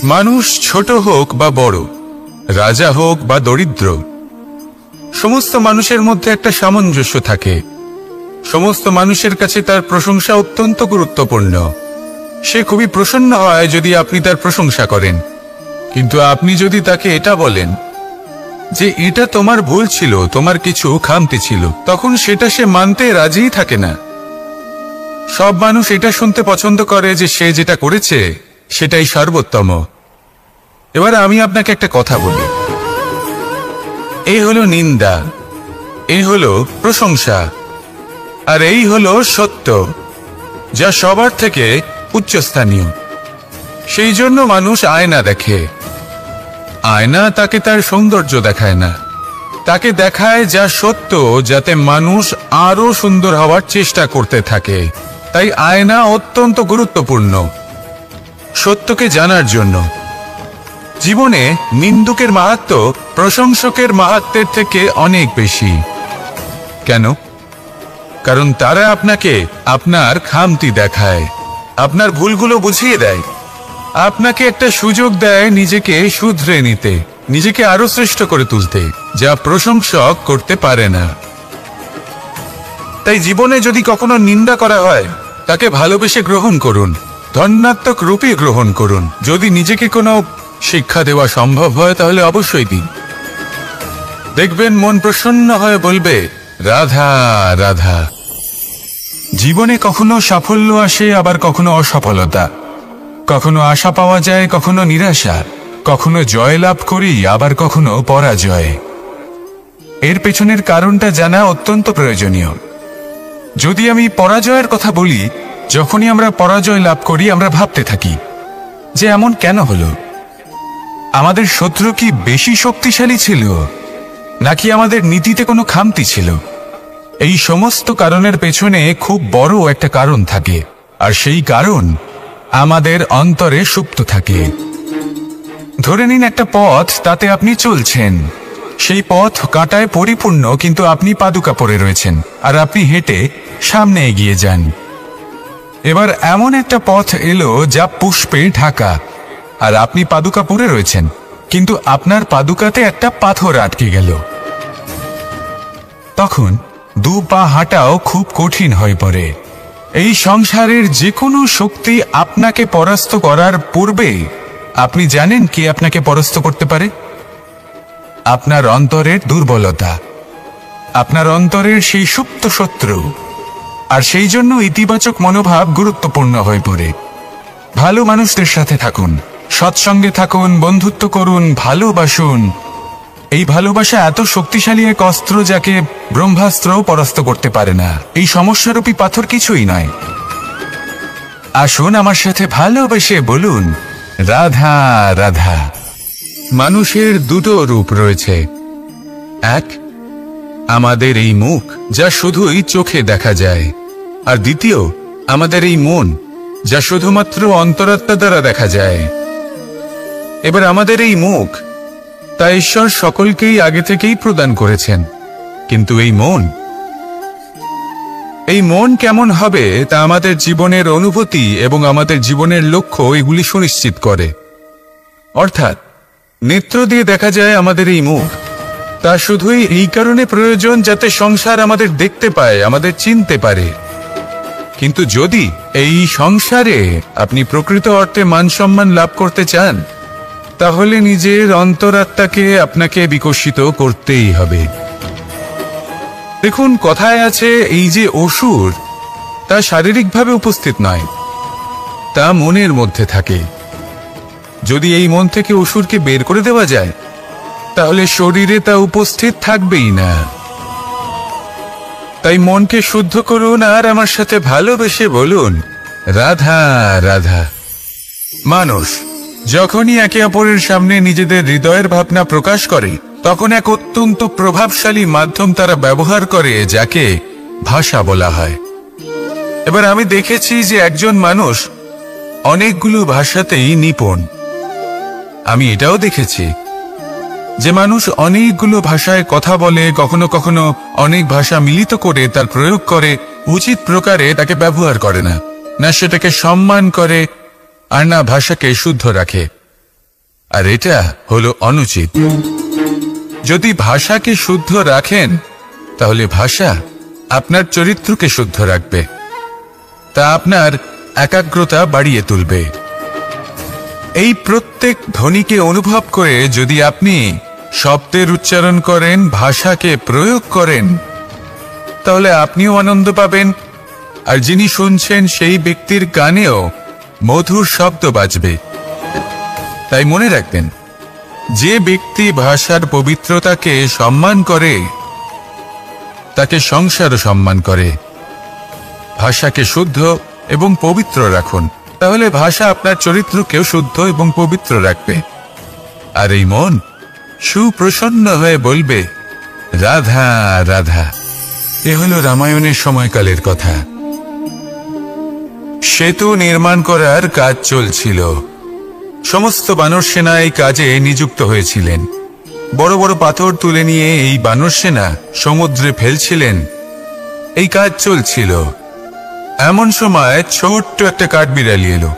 মানুষ ছোট হোক বা বড়, রাজা হোক বা দরিদ্র, সমস্ত মানুষের মধ্যে একটা সামঞ্জস্য থাকে। সমস্ত মানুষের কাছে তার প্রশংসা অত্যন্ত গুরুত্বপূর্ণ। সে খুবই প্রসন্ন হয় যদি আপনি তার প্রশংসা করেন, কিন্তু আপনি যদি তাকে এটা বলেন যে এটা তোমার ভুল ছিল, তোমার কিছু খামতি ছিল, তখন সেটা সে মানতে রাজিই থাকে না। সব মানুষ এটা শুনতে পছন্দ করে যে সে যেটা করেছে সেটাই সর্বোত্তম। এবার আমি আপনাকে একটা কথা বলি, এই হলো নিন্দা, এই হলো প্রশংসা, আর এই হলো সত্য, যা সবার থেকে উচ্চস্থানীয়। সেই জন্য মানুষ আয়না দেখে। আয়না তাকে তার সৌন্দর্য দেখায় না, তাকে দেখায় যা সত্য, যাতে মানুষ আরো সুন্দর হওয়ার চেষ্টা করতে থাকে। তাই আয়না অত্যন্ত গুরুত্বপূর্ণ সত্যকে জানার জন্য। জীবনে নিন্দুকের মাহাত্ম্য প্রশংসকের মাহাত্ম্যের থেকে অনেক বেশি। কেন? কারণ তারা আপনাকে আপনার খামতি দেখায়, আপনার ভুলগুলো বুঝিয়ে দেয়, আপনাকে একটা সুযোগ দেয় নিজেকে শুধরে নিতে, নিজেকে আরো শ্রেষ্ঠ করে তুলতে, যা প্রশংসক করতে পারে না। তাই জীবনে যদি কখনো নিন্দা করা হয়, তাকে ভালোবেসে গ্রহণ করুন, ধন্যাত্মক রূপে গ্রহণ করুন। যদি নিজেকে কোনো শিক্ষা দেওয়া সম্ভব হয় তাহলে অবশ্যই দিন। দেখবেন মন প্রসন্ন হয়ে বলবে, রাধা রাধা। জীবনে কখনো সাফল্য আসে, আবার কখনো অসফলতা, কখনো আশা পাওয়া যায়, কখনো নিরাশা, কখনো জয় লাভ করি, আবার কখনো পরাজয়। এর পেছনের কারণটা জানা অত্যন্ত প্রয়োজনীয়। যদি আমি পরাজয়ের কথা বলি, যখনই আমরা পরাজয় লাভ করি আমরা ভাবতে থাকি যে এমন কেন হলো? আমাদের শত্রু কি বেশি শক্তিশালী ছিল, নাকি আমাদের নীতিতে কোনো খামতি ছিল? এই সমস্ত কারণের পেছনে খুব বড় একটা কারণ থাকে, আর সেই কারণ আমাদের অন্তরে সুপ্ত থাকে। ধরে নিন একটা পথ, তাতে আপনি চলছেন, সেই পথ কাঁটায় পরিপূর্ণ, কিন্তু আপনি পাদুকা পরে রয়েছেন আর আপনি হেঁটে সামনে এগিয়ে যান। এবার এমন একটা পথ এলো যা পুষ্পে ঢাকা, আর আপনি পাদুকা পরে রয়েছেন, কিন্তু আপনার পাদুকাতে একটা পাথর আটকে গেল। তখন দু পা হাঁটাও খুব কঠিন হয়ে পড়ে। এই সংসারের যে কোনো শক্তি আপনাকে পরাস্ত করার পূর্বে আপনি জানেন কি আপনাকে পরাস্ত করতে পারে? আপনার অন্তরের দুর্বলতা, আপনার অন্তরের সেই সুপ্ত শত্রু। আর সেই জন্য ইতিবাচক মনোভাব গুরুত্বপূর্ণ হয়ে পড়ে। ভালো মানুষদের সাথে থাকুন, সৎসঙ্গে থাকুন, বন্ধুত্ব করুন, ভালোবাসুন। এই ভালোবাসা এত শক্তিশালী এক অস্ত্র যাকে ব্রহ্মাস্ত্রও পরাস্ত করতে পারে না। এই সমস্যারূপী পাথর কিছুই নয়। আসুন আমার সাথে ভালোবেসে বলুন, রাধা রাধা। মানুষের দুটো রূপ রয়েছে। এক, আমাদের এই মুখ, যা শুধুই চোখে দেখা যায়, আর দ্বিতীয় আমাদের এই মন, যা শুধুমাত্র অন্তরাত্মা দ্বারা দেখা যায়। এবার আমাদের এই মুখ, তা ঈশ্বর সকলকেই আগে থেকেই প্রদান করেছেন, কিন্তু এই মন কেমন হবে তা আমাদের জীবনের অনুভূতি এবং আমাদের জীবনের লক্ষ্য এগুলি সুনিশ্চিত করে। অর্থাৎ নেত্র দিয়ে দেখা যায় আমাদের এই মুখ, তা শুধুই এই কারণে প্রয়োজন যাতে সংসার আমাদের দেখতে পায়, আমাদের চিনতে পারে। কিন্তু যদি এই সংসারে আপনি প্রকৃত অর্থে মান সম্মান লাভ করতে চান, তাহলে নিজের অন্তরাত্মাকে আপনাকে বিকশিত করতেই হবে। দেখুন, কথায় আছে এই যে অসুর, তা শারীরিকভাবে উপস্থিত নয়, তা মনের মধ্যে থাকে। যদি এই মন থেকে অসুরকে বের করে দেওয়া যায়, তাহলে শরীরে তা উপস্থিত থাকবেই না। তাই মনকে শুদ্ধ করুন আর আমার সাথে ভালোবেসে বলুন, রাধা রাধা। মানুষ যখনই একে অপরের সামনে নিজেদের হৃদয়ের ভাবনা প্রকাশ করে, তখন এক অত্যন্ত প্রভাবশালী মাধ্যম তারা ব্যবহার করে, যাকে ভাষা বলা হয়। এবার আমি দেখেছি যে একজন মানুষ অনেকগুলো ভাষাতেই নিপুণ। আমি এটাও দেখেছি যে মানুষ অনেকগুলো ভাষায় কথা বলে, কখনো কখনো অনেক ভাষা মিলিত করে তার প্রয়োগ করে, উচিত প্রকারে তাকে ব্যবহার করে না, না সেটাকে সম্মান করে, আর না ভাষাকে শুদ্ধ রাখে। আর এটা হলো অনুচিত। যদি ভাষাকে শুদ্ধ রাখেন তাহলে ভাষা আপনার চরিত্রকে শুদ্ধ রাখবে, তা আপনার একাগ্রতা বাড়িয়ে তুলবে। এই প্রত্যেক ধ্বনিকে অনুভব করে যদি আপনি শব্দের উচ্চারণ করেন, ভাষাকে প্রয়োগ করেন, তাহলে আপনিও আনন্দ পাবেন, আর যিনি শুনছেন সেই ব্যক্তির কানেও মধুর শব্দ বাজবে। তাই মনে রাখবেন, যে ব্যক্তি ভাষার পবিত্রতাকে সম্মান করে তাকে সংসারও সম্মান করে। ভাষাকে শুদ্ধ এবং পবিত্র রাখুন, তাহলে ভাষা আপনার চরিত্রকেও শুদ্ধ এবং পবিত্র রাখবে। আর এই মন সুপ্রসন্ন হয়ে বলবে, রাধা রাধা। এ হল রামায়ণের সময়কালের কথা। সেতু নির্মাণ করার কাজ চলছিল। সমস্ত বানর সেনা এই কাজে নিযুক্ত হয়েছিলেন। বড় বড় পাথর তুলে নিয়ে এই বানর সেনা সমুদ্রে ফেলছিলেন। এই কাজ চলছিল। এমন সময় ছোট্ট একটা কাঠবিড়ালি এলো।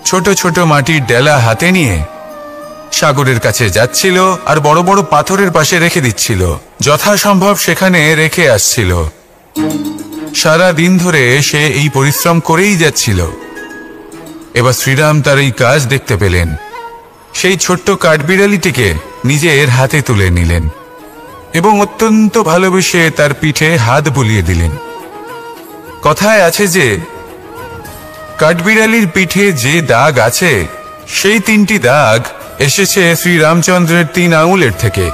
ছোট ছোট মাটির ডেলা হাতে নিয়ে সাগরের কাছে যাচ্ছিল আর বড় বড় পাথরের পাশে রেখে দিচ্ছিল, যথাসম্ভব সেখানে রেখে আসছিল। সারা দিন ধরে সে এই পরিশ্রম করেই যাচ্ছিল। এবার শ্রীরাম তার এই কাজ দেখতে পেলেন। সেই ছোট্ট কাঠবিড়ালিটিকে নিজের হাতে তুলে নিলেন এবং অত্যন্ত ভালোবেসে তার পিঠে হাত বুলিয়ে দিলেন। কথায় আছে যে কাঠবিড়ালির পিঠে যে দাগ আছে, সেই 3টি দাগ এসেছে শ্রীরামচন্দ্রের 3 আঙুলের থেকে।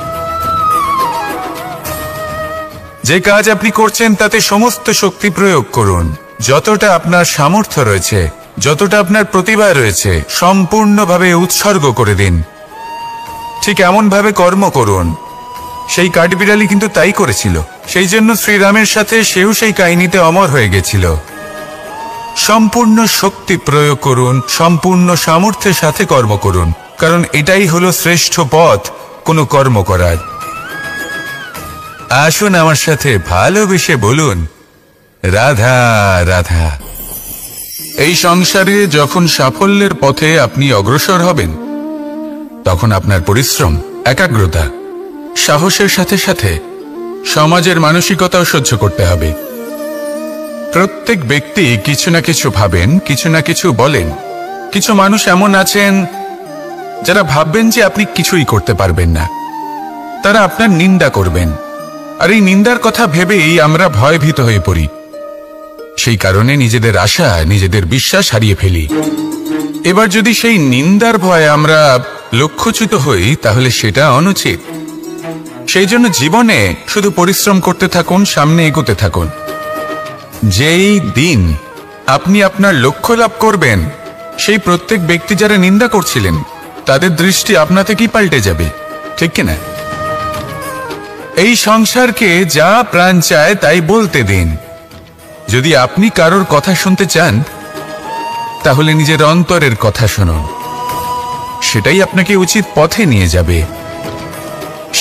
যে কাজ আপনি করছেন তাতে সমস্ত শক্তি প্রয়োগ করুন। যতটা আপনার সামর্থ্য রয়েছে, যতটা আপনার প্রতিভা রয়েছে, সম্পূর্ণভাবে উৎসর্গ করে দিন। ঠিক এমন ভাবে কর্ম করুন। সেই কাঠবিড়ালি কিন্তু তাই করেছিল। সেই জন্য শ্রীরামের সাথে সেও সেই কাহিনীতে অমর হয়ে গেছিল। সম্পূর্ণ শক্তি প্রয়োগ করুন, সম্পূর্ণ সামর্থ্যের সাথে কর্ম করুন, কারণ এটাই হলো শ্রেষ্ঠ পথ কোনো কর্ম করার। আসুন আমার সাথে ভালোবেসে বলুন, রাধা রাধা। এই সংসারে যখন সাফল্যের পথে আপনি অগ্রসর হবেন, তখন আপনার পরিশ্রম, একাগ্রতা, সাহসের সাথে সাথে সমাজের মানসিকতাও সহ্য করতে হবে। প্রত্যেক ব্যক্তি কিছু না কিছু ভাবেন, কিছু না কিছু বলেন। কিছু মানুষ এমন আছেন যারা ভাববেন যে আপনি কিছুই করতে পারবেন না। তারা আপনার নিন্দা করবেন, আর এই নিন্দার কথা ভেবেই আমরা ভয়ভীত হয়ে পড়ি। সেই কারণে নিজেদের আশা, নিজেদের বিশ্বাস হারিয়ে ফেলি। এবার যদি সেই নিন্দার ভয়ে আমরা লক্ষ্যচ্যুত হই, তাহলে সেটা অনুচিত। সেই জন্য জীবনে শুধু পরিশ্রম করতে থাকুন, সামনে এগোতে থাকুন। যেই দিন আপনি আপনার লক্ষ্য লাভ করবেন, সেই প্রত্যেক ব্যক্তি যারা নিন্দা করছিলেন তাদের দৃষ্টি আপনা থেকেই পাল্টে যাবে, ঠিক কিনা? এই সংসারকে যা প্রাণ চায় তাই বলতে দিন। যদি আপনি কারোর কথা শুনতে চান, তাহলে নিজের অন্তরের কথা শুনুন। সেটাই আপনাকে উচিত পথে নিয়ে যাবে।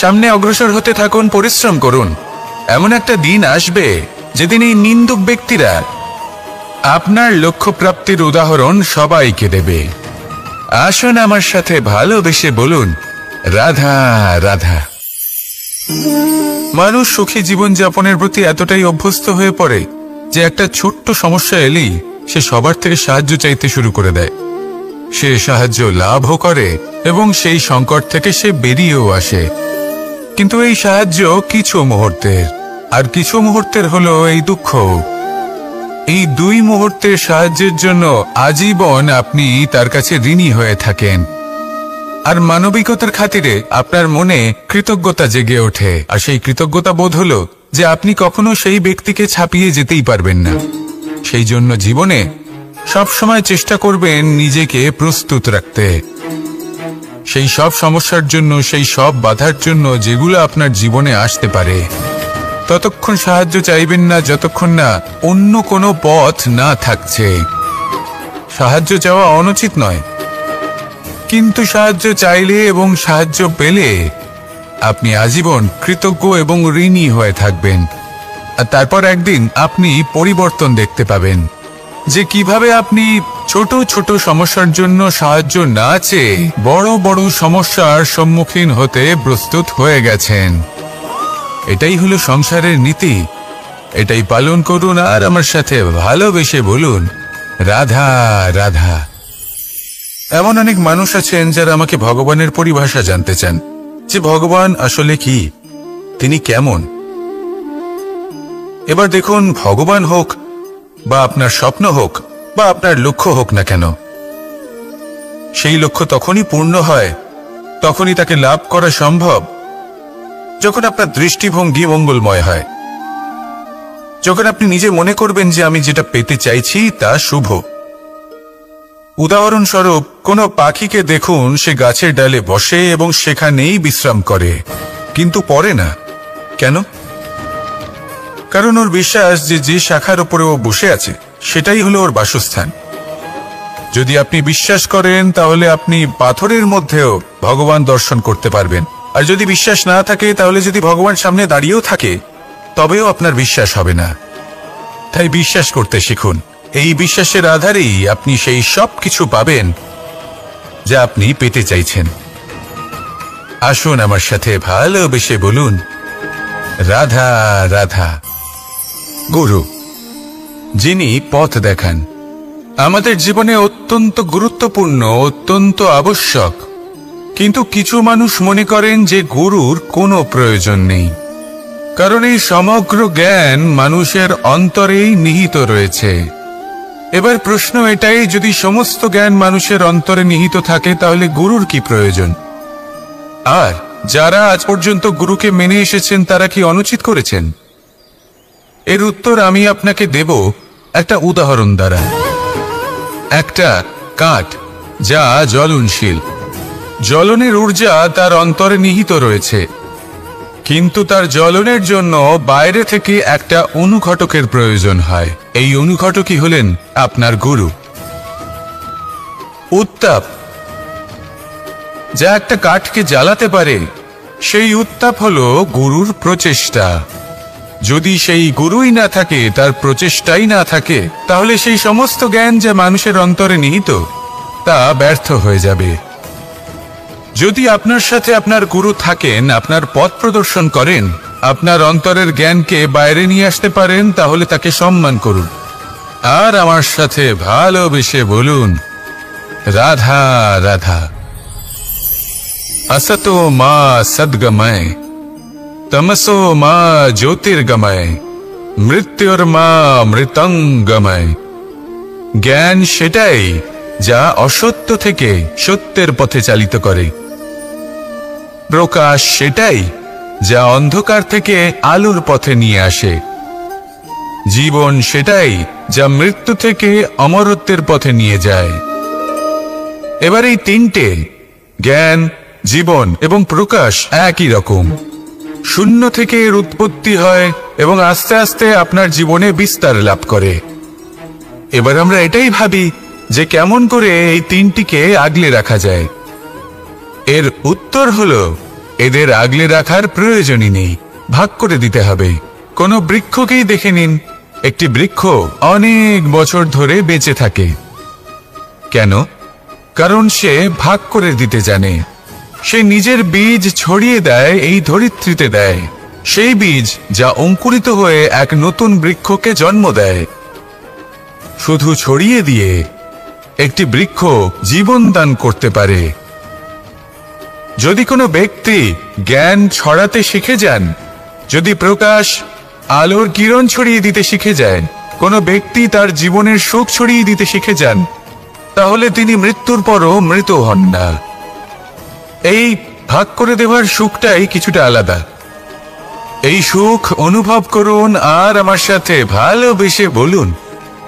সামনে অগ্রসর হতে থাকুন, পরিশ্রম করুন। এমন একটা দিন আসবে যেদিন এই নিন্দুক ব্যক্তিরা আপনার লক্ষ্য প্রাপ্তির উদাহরণ সবাইকে দেবে। আসুন আমার সাথে ভালোবেসে বলুন, রাধা রাধা। মানুষ সুখী জীবনযাপনের প্রতি এতটাই অভ্যস্ত হয়ে পড়ে যে একটা ছোট্ট সমস্যা এলেই সে সবার থেকে সাহায্য চাইতে শুরু করে দেয়। সে সাহায্য লাভও করে এবং সেই সংকট থেকে সে বেরিয়েও আসে। কিন্তু এই সাহায্য কিছু মুহূর্তের, আর কিছু মুহূর্তের হলো এই দুঃখ। এই 2 মুহূর্তের সাহায্যের জন্য আজীবন আপনি তার কাছে ঋণী হয়ে থাকেন। আর মানবিকতার খাতিরে আপনার মনে কৃতজ্ঞতা জেগে ওঠে। আর সেই কৃতজ্ঞতা বোধ হলো যে আপনি কখনো সেই ব্যক্তিকে ছাপিয়ে যেতেই পারবেন না। সেই জন্য জীবনে সবসময় চেষ্টা করবেন নিজেকে প্রস্তুত রাখতে, সেই সব সমস্যার জন্য, সেই সব বাধার জন্য যেগুলো আপনার জীবনে আসতে পারে। ততক্ষণ সাহায্য চাইবেন না যতক্ষণ না অন্য কোনো পথ না থাকছে। সাহায্য চাওয়া অনুচিত নয়, কিন্তু সাহায্য চাইলে এবং সাহায্য পেলে আপনি আজীবন কৃতজ্ঞ এবং ঋণী হয়ে থাকবেন। আর তারপর একদিন আপনি পরিবর্তন দেখতে পাবেন যে কিভাবে আপনি ছোট ছোট সমস্যার জন্য সাহায্য না চেয়ে বড় বড় সমস্যার সম্মুখীন হতে প্রস্তুত হয়ে গেছেন। এটাই হলো সংসারের নীতি। এটাই পালন করুন আর আমার সাথে ভালোবেসে বলুন, রাধা রাধা। এমন অনেক মানুষ আছেন যারা আমাকে ভগবানের পরিভাষা জানতে চান, যে ভগবান আসলে কি, তিনি কেমন। এবার দেখুন, ভগবান হোক বা আপনার স্বপ্ন হোক বা আপনার লক্ষ্য হোক না কেন, সেই লক্ষ্য তখনই পূর্ণ হয়, তখনই তাকে লাভ করা সম্ভব যখন আপনার দৃষ্টিভঙ্গি মঙ্গলময় হয়, যখন আপনি নিজে মনে করবেন যে আমি যেটা পেতে চাইছি তা শুভ। উদাহরণস্বরূপ, কোনো পাখিকে দেখুন, সে গাছের ডালে বসে এবং সেখানেই বিশ্রাম করে, কিন্তু পড়ে না। কেন? কারণ ওর বিশ্বাস যে যে শাখার উপরে ও বসে আছে সেটাই হলো ওর বাসস্থান। যদি আপনি বিশ্বাস করেন তাহলে আপনি পাথরের মধ্যেও ভগবান দর্শন করতে পারবেন। আর যদি বিশ্বাস না থাকে, তাহলে যদি ভগবান সামনে দাঁড়িয়েও থাকে তবেও আপনার বিশ্বাস হবে না। তাই বিশ্বাস করতে শিখুন। এই বিশ্বাসের আধারেই আপনি সেই সব কিছু পাবেন যা আপনি পেতে চাইছেন। আসুন আমার সাথে ভালোবেসে বলুন, রাধা রাধা। গুরু, যিনি পথ দেখান, আমাদের জীবনে অত্যন্ত গুরুত্বপূর্ণ, অত্যন্ত আবশ্যক। কিন্তু কিছু মানুষ মনে করেন যে গুরুর কোনো প্রয়োজন নেই, কারণ এই সমগ্র জ্ঞান মানুষের অন্তরেই নিহিত রয়েছে। এবার প্রশ্ন এটাই, যদি সমস্ত জ্ঞান মানুষের অন্তরে নিহিত থাকে তাহলে গুরুর কি প্রয়োজন? আর যারা আজ পর্যন্ত গুরুকে মেনে এসেছেন তারা কি অনুচিত করেছেন? এর উত্তর আমি আপনাকে দেব একটা উদাহরণ দ্বারা। একটা কাঠ যা জ্বলনশীল, জ্বলনের ঊর্জা তার অন্তরে নিহিত রয়েছে, কিন্তু তার জ্বলনের জন্য বাইরে থেকে একটা অনুঘটকের প্রয়োজন হয়। এই অনুঘটকই হলেন আপনার গুরু। উত্তাপ যা একটা কাঠকে জ্বালাতে পারে, সেই উত্তাপ হলো গুরুর প্রচেষ্টা। যদি সেই গুরুই না থাকে, তার প্রচেষ্টাই না থাকে, তাহলে সেই সমস্ত জ্ঞান যা মানুষের অন্তরে নিহিত তা ব্যর্থ হয়ে যাবে। যদি আপনার সাথে আপনার গুরু থাকেন, আপনার পথ প্রদর্শন করেন, আপনার অন্তরের জ্ঞানকে বাইরে নিয়ে আসতে পারেন, তাহলে তাকে সম্মান করুন আর আমার সাথে ভালোবেসে বলুন, রাধা রাধা। असतो मा सद्गमय, तमसो मा ज्योतिर्गमय, मृत्युर्मा मृतंगमय। জ্ঞান সেটাই যা অসত্য থেকে সত্যের পথে চালিত করে। প্রকাশ সেটাই যা অন্ধকার থেকে আলোর পথে নিয়ে আসে। জীবন সেটাই যা মৃত্যু থেকে অমরত্বের পথে নিয়ে যায়। এবার এই তিনটে, জ্ঞান, জীবন এবং প্রকাশ, একই রকম। শূন্য থেকে এর উৎপত্তি হয় এবং আস্তে আস্তে আপনার জীবনে বিস্তার লাভ করে। এবার আমরা এটাই ভাবি যে কেমন করে এই তিনটিকে আগলে রাখা যায়। এর উত্তর হলো, এদের আগলে রাখার প্রয়োজনই নেই, ভাগ করে দিতে হবে। কোনো বৃক্ষকেই দেখে নিন, একটি বৃক্ষ অনেক বছর ধরে বেঁচে থাকে। কেন? কারণ সে ভাগ করে দিতে জানে। সে নিজের বীজ ছড়িয়ে দেয়, এই ধরিত্রীতে দেয়, সেই বীজ যা অঙ্কুরিত হয়ে এক নতুন বৃক্ষকে জন্ম দেয়। শুধু ছড়িয়ে দিয়ে একটি বৃক্ষ জীবন দান করতে পারে। যদি কোনো ব্যক্তি জ্ঞান ছড়াতে শিখে যান, যদি প্রকাশ, আলোর কিরণ ছড়িয়ে দিতে শিখে যায়, কোনো ব্যক্তি তার জীবনের সুখ ছড়িয়ে দিতে শিখে যান, তাহলে তিনি মৃত্যুর পরও মৃত হন না। এই ভাগ করে দেওয়ার সুখটাই কিছুটা আলাদা। এই সুখ অনুভব করুন আর আমার সাথে ভালোবেসে বলুন,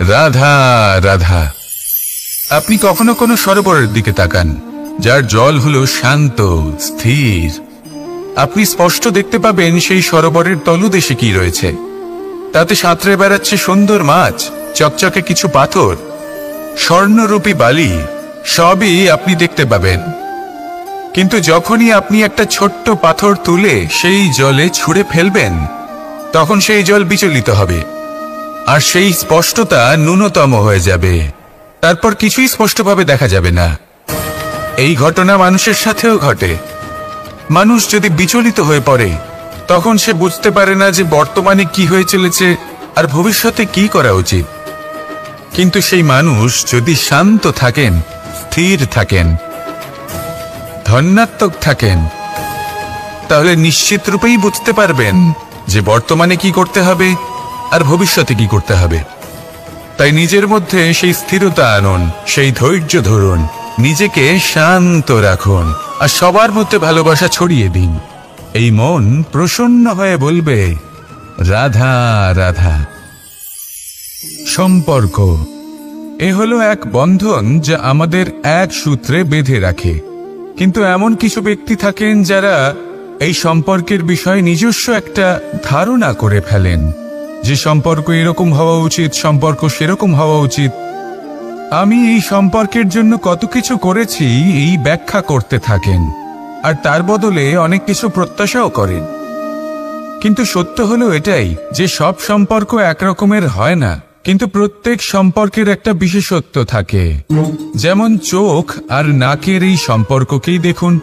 রাধা রাধা। আপনি কখনো কোনো সরোবরের দিকে তাকান, যার জল হলো শান্ত, স্থির। আপনি স্পষ্ট দেখতে পাবেন সেই সরোবরের তলদেশে কি রয়েছে। তাতে সাঁতরে বেড়াচ্ছে সুন্দর মাছ, চকচকে কিছু পাথর, স্বর্ণরূপী বালি, সবই আপনি দেখতে পাবেন। কিন্তু যখনই আপনি একটা ছোট্ট পাথর তুলে সেই জলে ছুঁড়ে ফেলবেন, তখন সেই জল বিচলিত হবে আর সেই স্পষ্টতা ন্যূনতম হয়ে যাবে। তারপর কিছুই স্পষ্টভাবে দেখা যাবে না। এই ঘটনা মানুষের সাথেও ঘটে। মানুষ যদি বিচলিত হয়ে পড়ে, তখন সে বুঝতে পারে না যে বর্তমানে কি হয়ে চলেছে আর ভবিষ্যতে কি করা উচিত। কিন্তু সেই মানুষ যদি শান্ত থাকেন, স্থির থাকেন, ধন্যাত্মক থাকেন, তাহলে নিশ্চিত রূপেই বুঝতে পারবেন যে বর্তমানে কি করতে হবে আর ভবিষ্যতে কি করতে হবে। তাই নিজের মধ্যে সেই স্থিরতা আনুন, সেই ধৈর্য ধরুন, নিজেকে শান্ত রাখুন আর সবার মধ্যে ভালোবাসা ছড়িয়ে দিন। এই মন প্রসন্ন হয়ে বলবে, রাধা রাধা। সম্পর্ক এ হলো এক বন্ধন যা আমাদের এক সূত্রে বেঁধে রাখে। কিন্তু এমন কিছু ব্যক্তি থাকেন যারা এই সম্পর্কের বিষয়ে নিজস্ব একটা ধারণা করে ফেলেন যে সম্পর্ক এরকম হওয়া উচিত, সম্পর্ক সেরকম হওয়া উচিত। আমি এই সম্পর্কের জন্য কত কিছু করেছি এই ব্যাখ্যা করতে থাকেন আর তার বদলে অনেক কিছু প্রত্যাশাও করেন। কিন্তু সত্য হলো এটাই যে সব সম্পর্ক একরকমের হয় না, কিন্তু প্রত্যেক সম্পর্কের একটা বিশেষত্ব থাকে। যেমন চোখ আর নাকের এই সম্পর্ককেই দেখুন।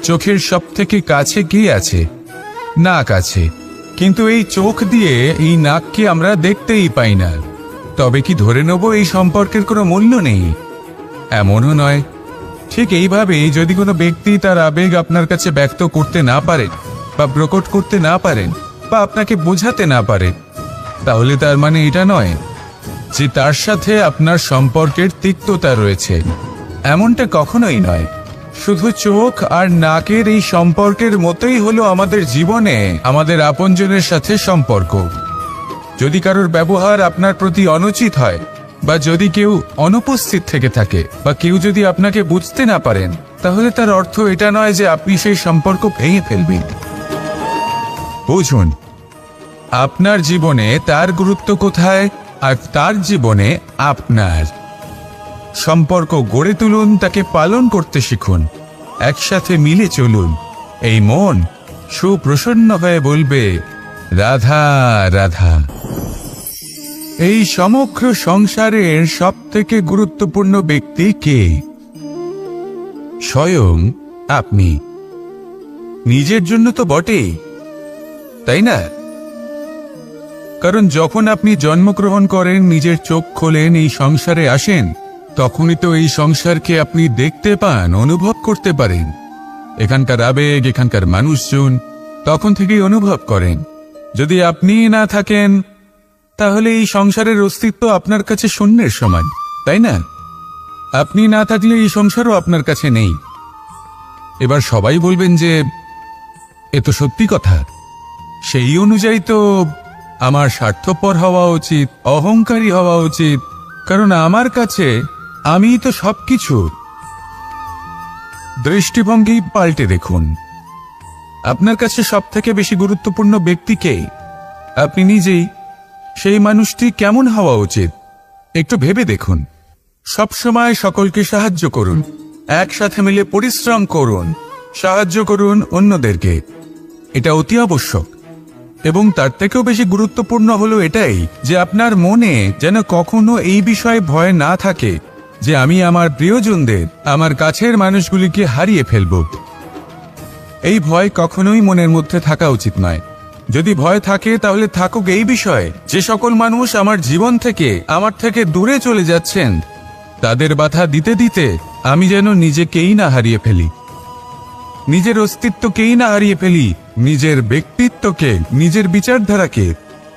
চোখের সব থেকে কাছে কি আছে? নাক আছে। কিন্তু এই চোখ দিয়ে এই নাককে আমরা দেখতেই পাই না। তবে কি ধরে নেব এই সম্পর্কের কোনো মূল্য নেই? এমনও নয়। ঠিক এইভাবেই যদি কোনো ব্যক্তি তার আবেগ আপনার কাছে ব্যক্ত করতে না পারেন বা প্রকট করতে না পারেন বা আপনাকে বোঝাতে না পারে, তাহলে তার মানে এটা নয় যে তার সাথে আপনার সম্পর্কের তিক্ততা রয়েছে। এমনটা কখনোই নয়। শুধু চোখ আর নাকের এই সম্পর্কের মতোই হলো আমাদের জীবনে আমাদের আপনজনের সাথে সম্পর্ক। যদি কারোর ব্যবহার আপনার প্রতি অনুচিত হয় বা যদি কেউ অনুপস্থিত থেকে থাকে বা কেউ যদি আপনাকে বুঝতে না পারেন, তাহলে তার অর্থ এটা নয় যে আপনি সেই সম্পর্ক ভেঙে ফেলবেন। বুঝুন, আপনার জীবনে তার গুরুত্ব কোথায় আর তার জীবনে আপনার। সম্পর্ক গড়ে তুলুন, তাকে পালন করতে শিখুন, একসাথে মিলে চলুন। এই মন সুপ্রসন্ন হয়ে বলবে, রাধা রাধা। এই সমগ্র সংসারের সবথেকে গুরুত্বপূর্ণ ব্যক্তি কে? স্বয়ং আপনি। নিজের জন্য তো বটেই, তাই না? কারণ যখন আপনি জন্মগ্রহণ করেন, নিজের চোখ খোলেন, এই সংসারে আসেন, তখনই তো এই সংসারকে আপনি দেখতে পান, অনুভব করতে পারেন। এখানকার আবেগ, এখানকার মানুষজন তখন থেকেই অনুভব করেন। যদি আপনি না থাকেন, তাহলে এই সংসারের অস্তিত্ব আপনার কাছে শূন্যের সমান, তাই না? আপনি না থাকলে এই সংসারও আপনার কাছে নেই। এবার সবাই বলবেন যে এ তো সত্যি কথা। সেই অনুযায়ী তো আমার স্বার্থপর হওয়া উচিত, অহংকারী হওয়া উচিত, কারণ আমার কাছে আমিই তো সবকিছু। দৃষ্টিভঙ্গি পাল্টে দেখুন। আপনার কাছে সবথেকে বেশি গুরুত্বপূর্ণ ব্যক্তি কে? আপনি নিজেই। সেই মানুষটি কেমন হওয়া উচিত একটু ভেবে দেখুন। সবসময় সকলকে সাহায্য করুন, একসাথে মিলে পরিশ্রম করুন, সাহায্য করুন অন্যদেরকে। এটা অতি আবশ্যক। এবং তার থেকেও বেশি গুরুত্বপূর্ণ হলো এটাই যে আপনার মনে যেন কখনো এই বিষয়ে ভয় না থাকে যে আমি আমার প্রিয়জনদের, আমার কাছের মানুষগুলিকে হারিয়ে ফেলব। এই ভয় কখনোই মনের মধ্যে থাকা উচিত নয়। যদি ভয় থাকে তাহলে থাকুক এই বিষয়ে যে সকল মানুষ আমার জীবন থেকে, আমার থেকে দূরে চলে যাচ্ছেন, তাদের বাধা দিতে দিতে আমি যেন নিজেকেই না হারিয়ে ফেলি, নিজের অস্তিত্বকেই না হারিয়ে ফেলি, নিজের ব্যক্তিত্বকে, নিজের বিচারধারাকে,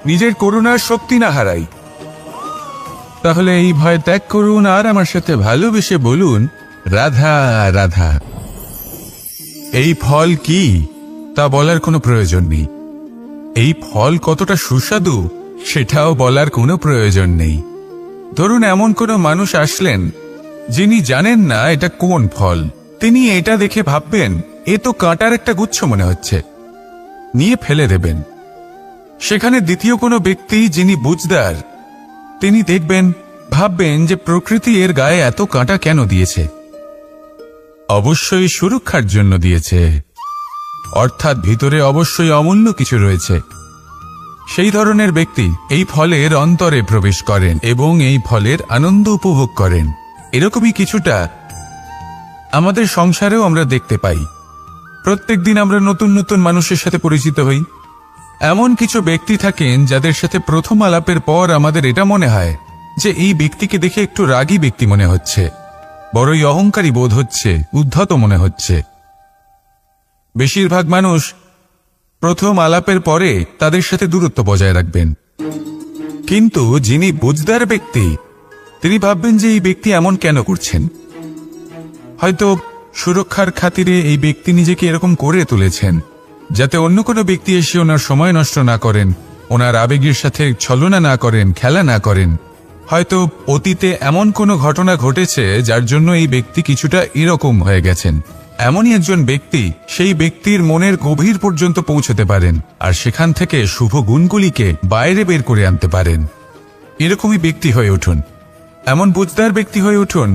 নিজের করুণার শক্তি না হারাই। তাহলে এই ভয় ত্যাগ করুন আর আমার সাথে ভালোবেসে বলুন, রাধা রাধা। এই ফল কি তা বলার কোনো প্রয়োজন নেই। এই ফল কতটা সুস্বাদু সেটাও বলার কোনো প্রয়োজন নেই। ধরুন এমন কোনো মানুষ আসলেন যিনি জানেন না এটা কোন ফল। তিনি এটা দেখে ভাববেন এ তো কাঁটার একটা গুচ্ছ মনে হচ্ছে, নিয়ে ফেলে দেবেন। সেখানে দ্বিতীয় কোনো ব্যক্তি যিনি বুঝদার, তিনি দেখবেন, ভাববেন যে প্রকৃতি এর গায়ে এত কাঁটা কেন দিয়েছে? অবশ্যই সুরক্ষার জন্য দিয়েছে, অর্থাৎ ভিতরে অবশ্যই অমূল্য কিছু রয়েছে। সেই ধরনের ব্যক্তি এই ফলের অন্তরে প্রবেশ করেন এবং এই ফলের আনন্দ উপভোগ করেন। এরকমই কিছুটা আমাদের সংসারেও আমরা দেখতে পাই। প্রত্যেকদিন আমরা নতুন নতুন মানুষের সাথে পরিচিত হই। এমন কিছু ব্যক্তি থাকেন যাদের সাথে প্রথম আলাপের পর আমাদের এটা মনে হয় যে এই ব্যক্তিকে দেখে একটু রাগী ব্যক্তি মনে হচ্ছে, বড়ই অহংকারী বোধ হচ্ছে, উদ্ধত মনে হচ্ছে। বেশিরভাগ মানুষ প্রথম আলাপের পরে তাদের সাথে দূরত্ব বজায় রাখবেন, কিন্তু যিনি বুঝদার ব্যক্তি তিনি ভাববেন যে এই ব্যক্তি এমন কেন করছেন। হয়তো সুরক্ষার খাতিরে এই ব্যক্তি নিজেকে এরকম করে তুলেছেন যাতে অন্য কোনো ব্যক্তি এসে ওনার সময় নষ্ট না করেন, ওনার আবেগের সাথে ছলনা না করেন, খেলা না করেন। হয়তো অতীতে এমন কোনো ঘটনা ঘটেছে যার জন্য এই ব্যক্তি কিছুটা এরকম হয়ে গেছেন। এমনই একজন ব্যক্তি সেই ব্যক্তির মনের গভীর পর্যন্ত পৌঁছতে পারেন আর সেখান থেকে শুভ গুণগুলিকে বাইরে বের করে আনতে পারেন। এরকমই ব্যক্তি হয়ে উঠুন, এমন বুঝদার ব্যক্তি হয়ে উঠুন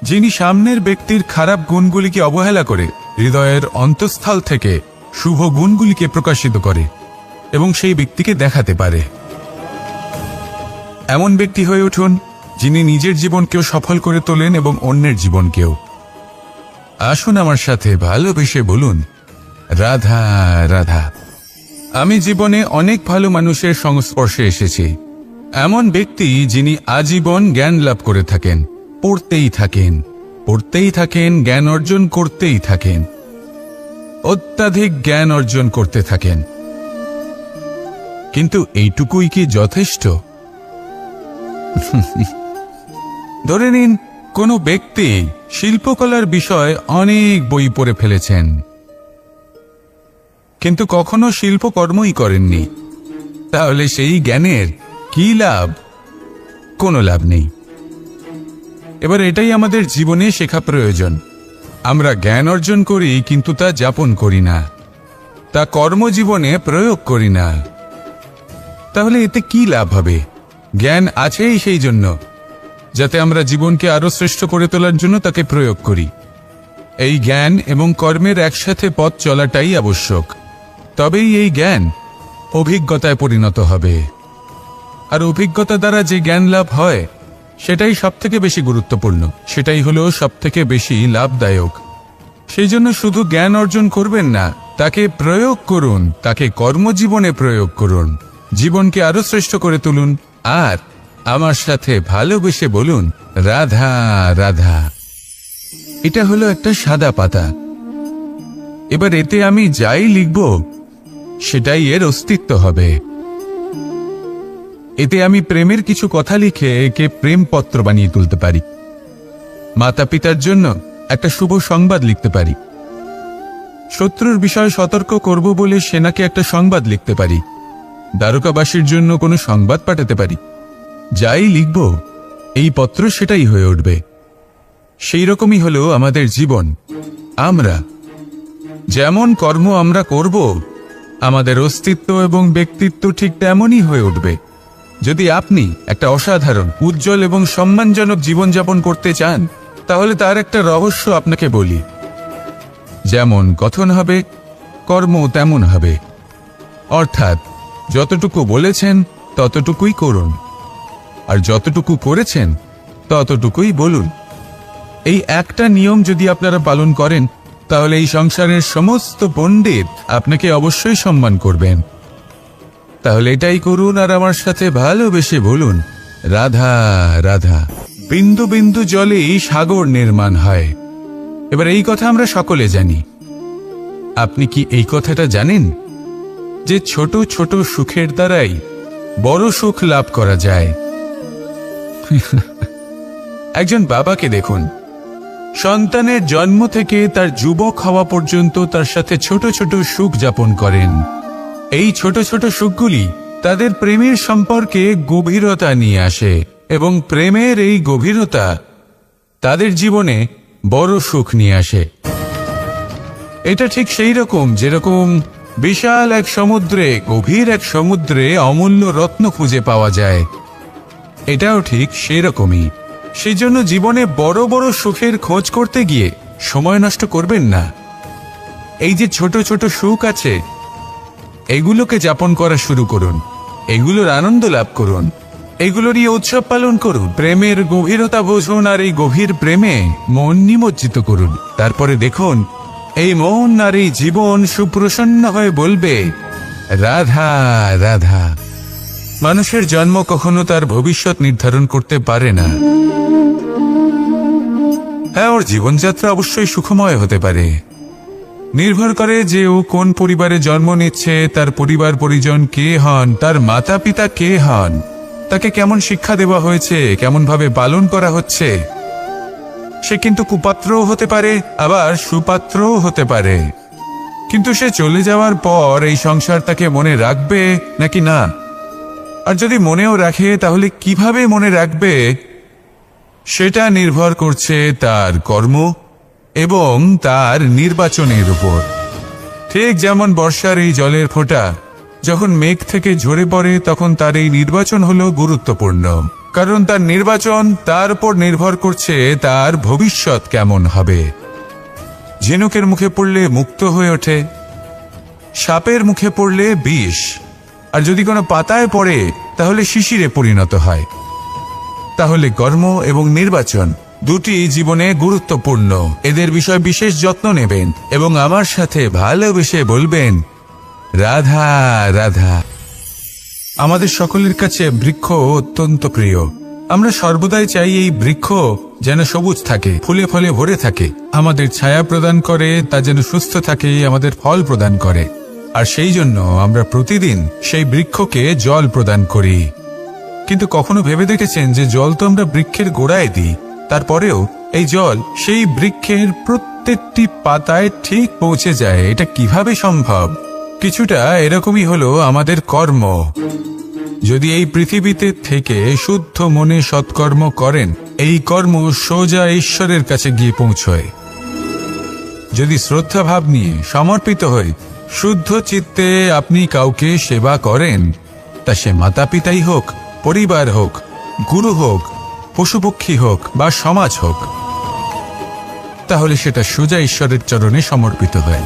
যিনি সামনের ব্যক্তির খারাপ গুণগুলিকে অবহেলা করে হৃদয়ের অন্তঃস্থল থেকে শুভ গুণগুলিকে প্রকাশিত করে এবং সেই ব্যক্তিকে দেখাতে পারে। এমন ব্যক্তি হয়ে উঠুন যিনি নিজের জীবনকেও সফল করে তোলেন এবং অন্যের জীবনকেও। আসুন আমার সাথে ভালোবেসে বলুন, রাধা রাধা। আমি জীবনে অনেক ভালো মানুষের সংস্পর্শে এসেছি। এমন ব্যক্তি যিনি আজীবন জ্ঞান লাভ করে থাকেন, পড়তেই থাকেন, পড়তেই থাকেন, জ্ঞান অর্জন করতেই থাকেন, অত্যাধিক জ্ঞান অর্জন করতে থাকেন। কিন্তু এইটুকুই কি যথেষ্ট? ধরে নিন কোনো ব্যক্তি শিল্পকলার বিষয়ে অনেক বই পড়ে ফেলেছেন, কিন্তু কখনো শিল্পকর্মই করেননি। তাহলে সেই জ্ঞানের কি লাভ? কোনো লাভ নেই। এবার এটাই আমাদের জীবনে শেখা প্রয়োজন। আমরা জ্ঞান অর্জন করি কিন্তু তা যাপন করি না, তা কর্মজীবনে প্রয়োগ করি না। তাহলে এতে কি লাভ হবে? জ্ঞান আছেই সেই জন্য যাতে আমরা জীবনকে আরো শ্রেষ্ঠ করে তোলার জন্য তাকে প্রয়োগ করি। এই জ্ঞান এবং কর্মের একসাথে পথ চলাটাই আবশ্যক। তবেই এই জ্ঞান অভিজ্ঞতায় পরিণত হবে, আর অভিজ্ঞতা দ্বারা যে জ্ঞান লাভ হয় সেটাই সবথেকে বেশি গুরুত্বপূর্ণ, সেটাই হলো সবথেকে বেশি লাভদায়ক। সেই জন্য শুধু জ্ঞান অর্জন করবেন না, তাকে প্রয়োগ করুন, তাকে কর্মজীবনে প্রয়োগ করুন, জীবনকে আরো শ্রেষ্ঠ করে তুলুন। আর আমার সাথে ভালোবেসে বলুন, রাধা রাধা। এটা হলো একটা সাদা পাতা। এবার এতে আমি যাই লিখব সেটাই এর অস্তিত্ব হবে। এতে আমি প্রেমের কিছু কথা লিখে একে প্রেমপত্র বানিয়ে তুলতে পারি। মাতা পিতার জন্য একটা শুভ সংবাদ লিখতে পারি। শত্রুর বিষয়ে সতর্ক করব বলে সেনাকে একটা সংবাদ লিখতে পারি। দ্বারকাবাসীর জন্য কোনো সংবাদ পাঠাতে পারি। যাই লিখব এই পত্র সেটাই হয়ে উঠবে। সেই রকমই হলো আমাদের জীবন। আমরা যেমন কর্ম আমরা করব, আমাদের অস্তিত্ব এবং ব্যক্তিত্ব ঠিক তেমনই হয়ে উঠবে। যদি আপনি একটা অসাধারণ, উজ্জ্বল এবং সম্মানজনক জীবনযাপন করতে চান, তাহলে তার একটা রহস্য আপনাকে বলি। যেমন কথন হবে, কর্ম তেমন হবে। অর্থাৎ যতটুকু বলেছেন ততটুকুই করুন, আর যতটুকু করেছেন ততটুকুই বলুন। এই একটা নিয়ম যদি আপনারা পালন করেন, তাহলে এই সংসারের সমস্ত পণ্ডিত আপনাকে অবশ্যই সম্মান করবেন। তাহলে এটাই করুন আর আমার সাথে ভালোবেসে বলুন, রাধা রাধা। বিন্দু বিন্দু জলেই সাগর নির্মাণ হয়। এবার এই কথা আমরা সকলে জানি। আপনি কি এই কথাটা জানেন যে ছোট ছোট সুখের দ্বারাই বড় সুখ লাভ করা যায়? একজন বাবাকে দেখুন, সন্তানের জন্ম থেকে তার যুবক হওয়া পর্যন্ত তার সাথে ছোট ছোট সুখ যাপন করেন। এই ছোট ছোট সুখগুলি তাদের প্রেমের সম্পর্কে গভীরতা নিয়ে আসে এবং প্রেমের এই গভীরতা তাদের জীবনে বড় সুখ নিয়ে আসে। এটা ঠিক সেই রকম যেরকম বিশাল এক সমুদ্রে, গভীর এক সমুদ্রে অমূল্য রত্ন খুঁজে পাওয়া যায়। এটাও ঠিক সেরকমই। সেই জন্য জীবনে বড় বড় সুখের খোঁজ করতে গিয়ে সময় নষ্ট করবেন না। এই যে ছোট ছোট সুখ আছে, এগুলোকে যাপন করা শুরু করুন। এগুলোর আনন্দ লাভ করুন, এগুলো নিয়ে উৎসব পালন করুন, প্রেমের গভীরতা বুঝুন, আর এই গভীর প্রেমে মন নিমজ্জিত করুন। তারপরে দেখুন এই মন আর এই জীবন সুপ্রসন্ন হয়ে বলবে, রাধা রাধা। মানুষের জন্ম কখনো তার ভবিষ্যৎ নির্ধারণ করতে পারে না। হ্যাঁ, ওর জীবনযাত্রা অবশ্যই সুখময় হতে পারে, নির্ভর করে যে ও কোন পরিবারে জন্ম নিচ্ছে, তার পরিবার পরিজন কে হন, তার মাতা পিতা কে হন, তাকে কেমন শিক্ষা দেওয়া হয়েছে, কেমন ভাবে পালন করা হচ্ছে। সে কিন্তু কুপাত্রও হতে পারে, আবার সুপাত্রও হতে পারে। কিন্তু সে চলে যাওয়ার পর এই সংসার তাকে মনে রাখবে নাকি না, আর যদি মনেও রাখে তাহলে কিভাবে মনে রাখবে, সেটা নির্ভর করছে তার কর্ম এবং তার নির্বাচনের উপর। ঠিক যেমন বর্ষার এই জলের ফোঁটা যখন মেঘ থেকে ঝরে পড়ে, তখন তার এই নির্বাচন হলো গুরুত্বপূর্ণ, কারণ তার নির্বাচন তার উপর নির্ভর করছে তার ভবিষ্যৎ কেমন হবে। ঝিনুকের মুখে পড়লে মুক্ত হয়ে ওঠে, সাপের মুখে পড়লে বিষ, আর যদি কোনো পাতায় পড়ে তাহলে শিশিরে পরিণত হয়। তাহলে কর্ম এবং নির্বাচন দুটি জীবনে গুরুত্বপূর্ণ। এদের বিষয়ে বিশেষ যত্ন নেবেন এবং আমার সাথে ভালোবেসে বলবেন, রাধা রাধা। আমাদের সকলের কাছে বৃক্ষ অত্যন্ত প্রিয়। আমরা সর্বদাই চাই এই বৃক্ষ যেন সবুজ থাকে, ফুলে ফলে ভরে থাকে, আমাদের ছায়া প্রদান করে, তা যেন সুস্থ থাকে, আমাদের ফল প্রদান করে। আর সেই জন্য আমরা প্রতিদিন সেই বৃক্ষকে জল প্রদান করি। কিন্তু কখনো ভেবে দেখেছেন যে জল তো আমরা বৃক্ষের গোড়ায় দিই, তারপরেও এই জল সেই বৃক্ষের প্রত্যেকটি পাতায় ঠিক পৌঁছে যায়? এটা কিভাবে সম্ভব? কিছুটা এরকমই হলো আমাদের কর্ম। যদি এই পৃথিবীতে থেকে শুদ্ধ মনে সৎকর্ম করেন, এই কর্ম সোজা ঈশ্বরের কাছে গিয়ে পৌঁছয়। যদি শ্রদ্ধা ভাব নিয়ে সমর্পিত হয়ে শুদ্ধ চিত্তে আপনি কাউকে সেবা করেন, তা সে মাতা পিতাই হোক, পরিবার হোক, গুরু হোক, পশুপক্ষী হোক বা সমাজ হোক, তাহলে সেটা সোজা ঈশ্বরের চরণে সমর্পিত হয়।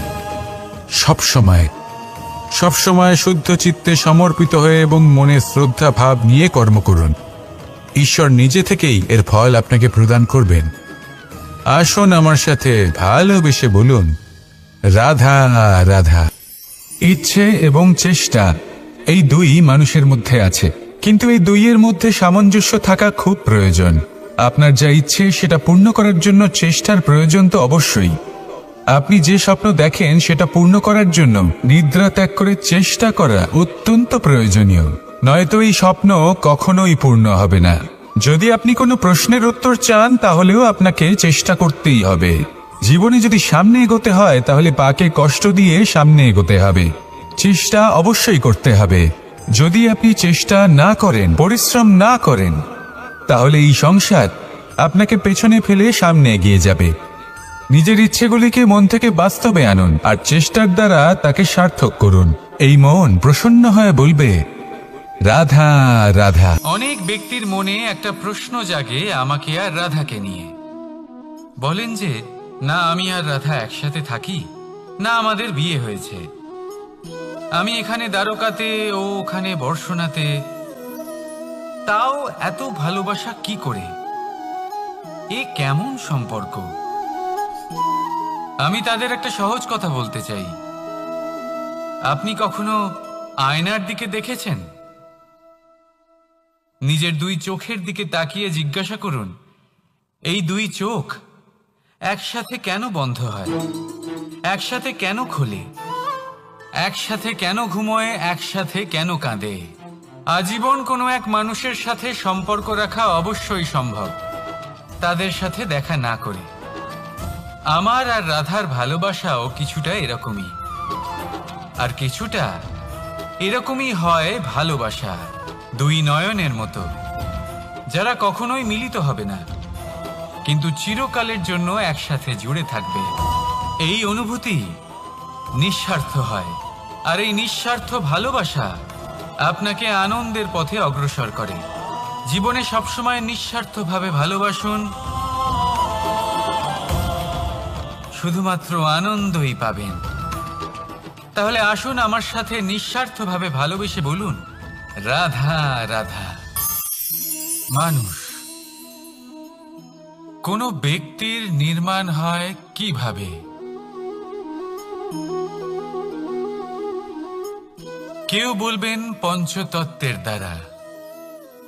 সবসময় শুদ্ধ চিত্তে সমর্পিত হয়ে এবং মনে শ্রদ্ধা ভাব নিয়ে কর্ম করুন। ঈশ্বর নিজে থেকেই এর ফল আপনাকে প্রদান করবেন। আসুন আমার সাথে ভালোবেসে বলুন, রাধা রাধা। ইচ্ছে এবং চেষ্টা এই দুই মানুষের মধ্যে আছে, কিন্তু এই দুইয়ের মধ্যে সামঞ্জস্য থাকা খুব প্রয়োজন। আপনার যা ইচ্ছে সেটা পূর্ণ করার জন্য চেষ্টার প্রয়োজন তো অবশ্যই। আপনি যে স্বপ্ন দেখেন সেটা পূর্ণ করার জন্য নিদ্রা ত্যাগ করে চেষ্টা করা অত্যন্ত প্রয়োজনীয়, নয়তো এই স্বপ্ন কখনোই পূর্ণ হবে না। যদি আপনি কোনো প্রশ্নের উত্তর চান তাহলেও আপনাকে চেষ্টা করতেই হবে। জীবনে যদি সামনে এগোতে হয় তাহলে পাকে কষ্ট দিয়ে সামনে এগোতে হবে, চেষ্টা অবশ্যই করতে হবে। যদি আপনি চেষ্টা না করেন, পরিশ্রম না করেন, তাহলে এই সংসার আপনাকে পেছনে ফেলে সামনে এগিয়ে যাবে। নিজের ইচ্ছেগুলিকে মন থেকে বাস্তবে আনুন আর চেষ্টার দ্বারা তাকে সার্থক করুন। এই মন প্রসন্ন হয়ে বলবে, রাধা রাধা। অনেক ব্যক্তির মনে একটা প্রশ্ন জাগে আমাকে আর রাধাকে নিয়ে। বলেন যে না আমি আর রাধা একসাথে থাকি, না আমাদের বিয়ে হয়েছে, আমি এখানে দ্বারকাতে ও ওখানে বর্ষণাতে, তাও এত ভালোবাসা কি করে? এ কেমন সম্পর্ক? আমি তাদের একটা সহজ কথা বলতে চাই। আপনি কখনো আয়নার দিকে দেখেছেন? নিজের দুই চোখের দিকে তাকিয়ে জিজ্ঞাসা করুন, এই দুই চোখ একসাথে কেন বন্ধ হয়, একসাথে কেন খোলে, একসাথে কেন ঘুমোয়, একসাথে কেন কাঁদে? আজীবন কোনো এক মানুষের সাথে সম্পর্ক রাখা অবশ্যই সম্ভব, তাদের সাথে দেখা না করে। আমার আর রাধার ভালোবাসাও কিছুটা এরকমই, আর কিছুটা এরকমই হয় ভালোবাসা দুই নয়নের মতো, যারা কখনোই মিলিত হবে না কিন্তু চিরকালের জন্য একসাথে জুড়ে থাকবে। এই অনুভূতি নিঃস্বার্থ হয়, আর এই নিঃস্বার্থ ভালোবাসা আপনাকে আনন্দের পথে অগ্রসর করে। জীবনে সবসময় নিঃস্বার্থভাবে ভালোবাসুন, শুধুমাত্র আনন্দই পাবেন। তাহলে আসুন আমার সাথে নিঃস্বার্থভাবে ভালোবেসে বলুন, রাধা রাধা। মানুষ, কোন ব্যক্তির নির্মাণ হয় কিভাবে? কেউ বলবেন পঞ্চতত্ত্বের দ্বারা,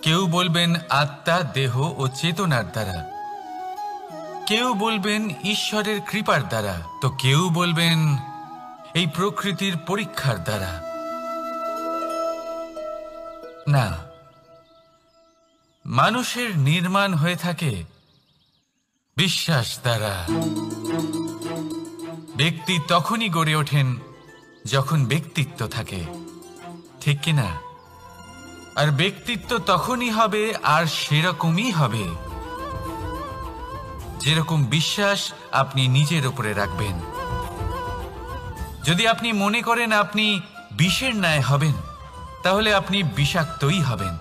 কেউ বলবেন আত্মা, দেহ ও চেতনার দ্বারা, কেউ বলবেন ঈশ্বরের কৃপার দ্বারা, তো কেউ বলবেন এই প্রকৃতির পরীক্ষার দ্বারা। না, মানুষের নির্মাণ হয়ে থাকে বিশ্বাস দ্বারা। ব্যক্তি তখনই গড়ে ওঠেন যখন ব্যক্তিত্ব থাকে, ঠিক কিনা? আর ব্যক্তিত্ব তখনই হবে আর সেরকমই হবে যেরকম বিশ্বাস আপনি নিজের উপরে রাখবেন। যদি আপনি মনে করেন আপনি বিষের ন্যায় হবেন, তাহলে আপনি বিষাক্তই হবেন।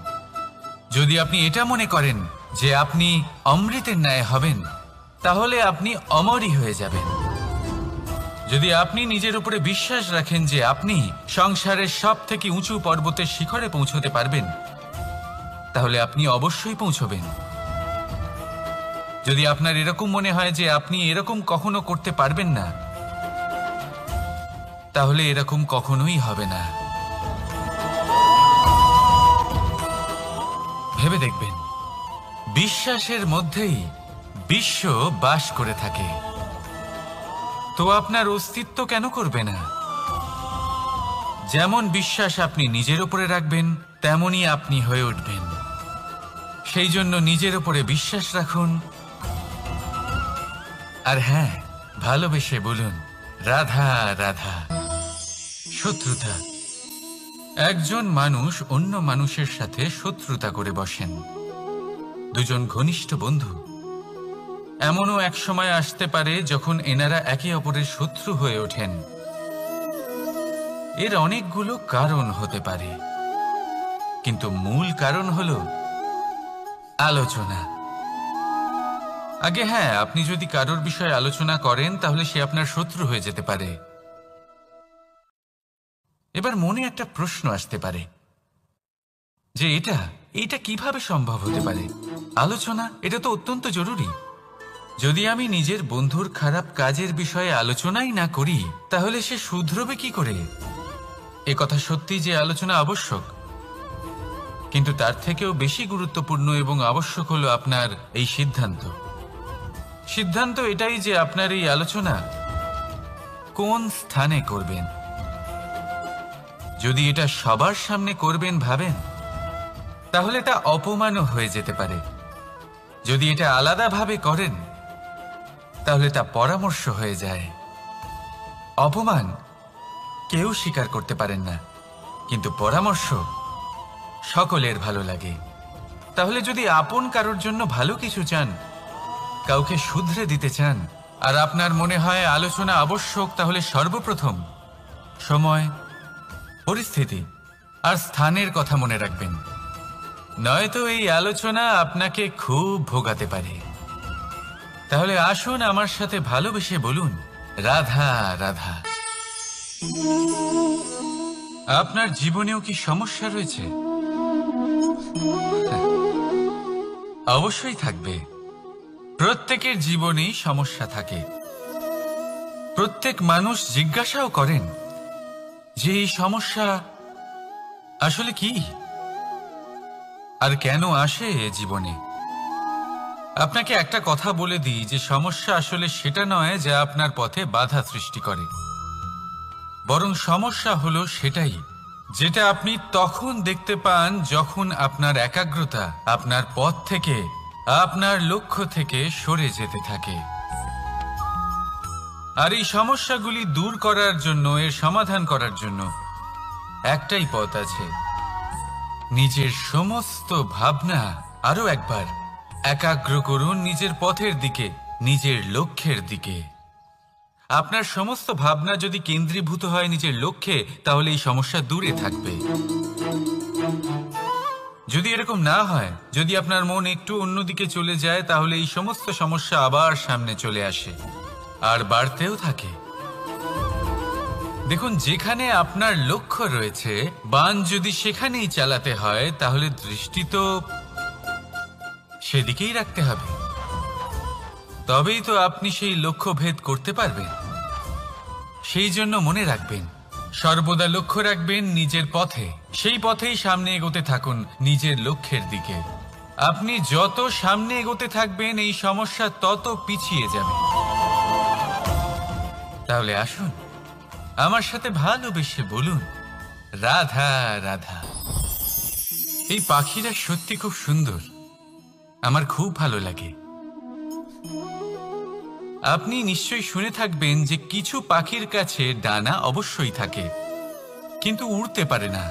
যদি আপনি এটা মনে করেন যে আপনি অমৃতের ন্যায় হবেন, তাহলে আপনি অমরই হয়ে যাবেন। যদি আপনি নিজের উপরে বিশ্বাস রাখেন যে আপনি সংসারের সব থেকে উঁচু পর্বতের শিখরে পৌঁছতে পারবেন, তাহলে আপনি অবশ্যই পৌঁছবেন। যদি আপনার এরকম মনে হয় যে আপনি এরকম কখনো করতে পারবেন না, তাহলে এরকম কখনোই হবে না। ভেবে দেখবেন, বিশ্বাসের মধ্যেই বিশ্ব বাস করে থাকে, তো আপনার অস্তিত্ব কেন করবে না? যেমন বিশ্বাস আপনি নিজের উপরে রাখবেন, তেমনই আপনি হয়ে উঠবেন। সেই জন্য নিজের উপরে বিশ্বাস রাখুন, আর হ্যাঁ, ভালোবেসে বলুন রাধা রাধা। শত্রুতা, একজন মানুষ অন্য মানুষের সাথে শত্রুতা করে বসেন, দুজন ঘনিষ্ঠ বন্ধু। এমনও এক সময় আসতে পারে যখন এনারা একে অপরের শত্রু হয়ে ওঠেন। এর অনেকগুলো কারণ হতে পারে, কিন্তু মূল কারণ হলো আলোচনা। আগে হ্যাঁ, আপনি যদি কারোর বিষয়ে আলোচনা করেন তাহলে সে আপনার শত্রু হয়ে যেতে পারে। এবার মনে একটা প্রশ্ন আসতে পারে যে এটা কিভাবে সম্ভব হতে পারে? আলোচনা, এটা তো অত্যন্ত জরুরি। যদি আমি নিজের বন্ধুর খারাপ কাজের বিষয়ে আলোচনাই না করি, তাহলে সে শুধরবে কি করে? এ কথা সত্যি যে আলোচনা আবশ্যক, কিন্তু তার থেকেও বেশি গুরুত্বপূর্ণ এবং আবশ্যক হলো আপনার এই সিদ্ধান্ত। সিদ্ধান্ত এটাই যে আপনার এই আলোচনা কোন স্থানে করবেন। যদি এটা সবার সামনে করবেন ভাবেন, তাহলে তা অপমানও হয়ে যেতে পারে। যদি এটা আলাদাভাবে করেন, তাহলে তা পরামর্শ হয়ে যায়। অপমান কেউ স্বীকার করতে পারেন না, কিন্তু পরামর্শ সকলের ভালো লাগে। তাহলে যদি আপন কারোর জন্য ভালো কিছু চান, কাউকে শুধরে দিতে চান, আর আপনার মনে হয় আলোচনা আবশ্যক, তাহলে সর্বপ্রথম সময়, পরিস্থিতি আর স্থানের কথা মনে রাখবেন, নয়তো এই আলোচনা আপনাকে খুব ভোগাতে পারে। তাহলে আসুন আমার সাথে ভালোবেসে বলুন রাধা রাধা। আপনার জীবনেও কি সমস্যা রয়েছে? অবশ্যই থাকবে। প্রত্যেকের জীবনেই সমস্যা থাকে। প্রত্যেক মানুষ জিজ্ঞাসাও করেন যে এই সমস্যা আসলে কি আর কেন আসে জীবনে। আপনাকে একটা কথা বলে দিই যে সমস্যা আসলে সেটা নয় যা আপনার পথে বাধা সৃষ্টি করে, বরং সমস্যা হলো সেটাই যেটা আপনি তখন দেখতে পান যখন আপনার একাগ্রতা আপনার পথ থেকে, আপনার লক্ষ্য থেকে সরে যেতে থাকে। আর এই সমস্যাগুলি দূর করার জন্য, এর সমাধান করার জন্য একটাই পথ আছে, নিজের সমস্ত ভাবনা আরো একবার একাগ্র করুন নিজের পথের দিকে, নিজের লক্ষ্যের দিকে। আপনার সমস্ত ভাবনা যদি কেন্দ্রীভূত হয় নিজের লক্ষ্যে, তাহলে এই সমস্যা দূরে থাকবে। যদি এরকম না হয়, যদি আপনার মন একটু অন্যদিকে চলে যায়, তাহলে এই সমস্ত সমস্যা আবার সামনে চলে আসে আর বাড়তেও থাকে। দেখুন, যেখানে আপনার লক্ষ্য রয়েছে, বান যদি সেখানেই চালাতে হয়, তাহলে দৃষ্টি তো সেদিকেই রাখতে হবে। তবেই তো আপনি সেই লক্ষ্য ভেদ করতে পারবেন। সেই জন্য মনে রাখবেন, সর্বদা লক্ষ্য রাখবেন নিজের পথে, সেই পথেই সামনে এগোতে থাকুন নিজের লক্ষ্যের দিকে। আপনি যত সামনে এগোতে থাকবেন, এই সমস্যা তত পিছিয়ে যাবে। তাহলে আসুন, আমার সাথে ভালোবেসে বলুন, রাধা রাধা। এই পাখিরা সত্যি খুব সুন্দর, আমার খুব ভালো লাগে। আপনি নিশ্চয়ই শুনে থাকবেন যে কিছু পাখির কাছে ডানা অবশ্যই থাকে, কিন্তু উড়তে পারে না।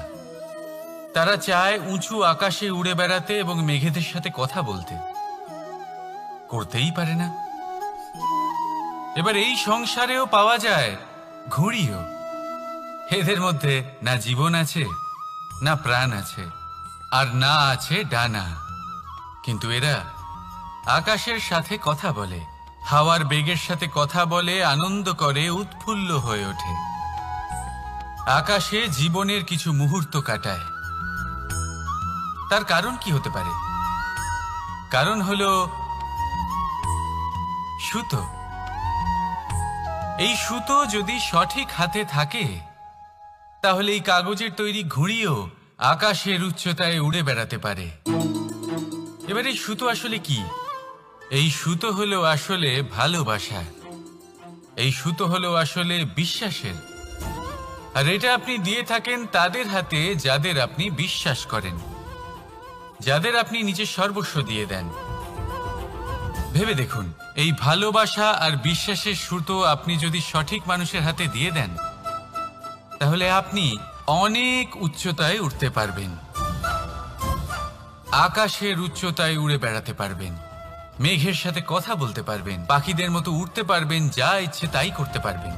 তারা চায় উঁচু আকাশে উড়ে বেড়াতে এবং মেঘেদের সাথে কথা বলতে, করতেই পারে না। এবার এই সংসারেও পাওয়া যায় ঘুড়িও। এদের মধ্যে না জীবন আছে, না প্রাণ আছে, আর না আছে ডানা, কিন্তু এরা আকাশের সাথে কথা বলে, হাওয়ার বেগের সাথে কথা বলে, আনন্দ করে, উৎফুল্ল হয়ে ওঠে। আকাশে জীবনের কিছু মুহূর্ত কাটায়। তার কারণ কি হতে পারে? কারণ হলো সুতো। এই সুতো যদি সঠিক হাতে থাকে, তাহলে এই কাগজের তৈরি ঘুড়িও আকাশের উচ্চতায় উড়ে বেড়াতে পারে। এবার এই সুতো আসলে কি? এই সুতো হলো আসলে ভালোবাসা। এই সুতো হলো আসলে বিশ্বাসের। আর এটা আপনি দিয়ে থাকেন তাদের হাতে যাদের আপনি বিশ্বাস করেন, যাদের আপনি নিজের সর্বস্ব দিয়ে দেন। ভেবে দেখুন, এই ভালোবাসা আর বিশ্বাসের সুতো আপনি যদি সঠিক মানুষের হাতে দিয়ে দেন, তাহলে আপনি অনেক উচ্চতায় উঠতে পারবেন, আকাশের উচ্চতায় উড়ে বেড়াতে পারবেন, মেঘের সাথে কথা বলতে পারবেন, পাখিদের মতো উড়তে পারবেন, যা ইচ্ছে তাই করতে পারবেন।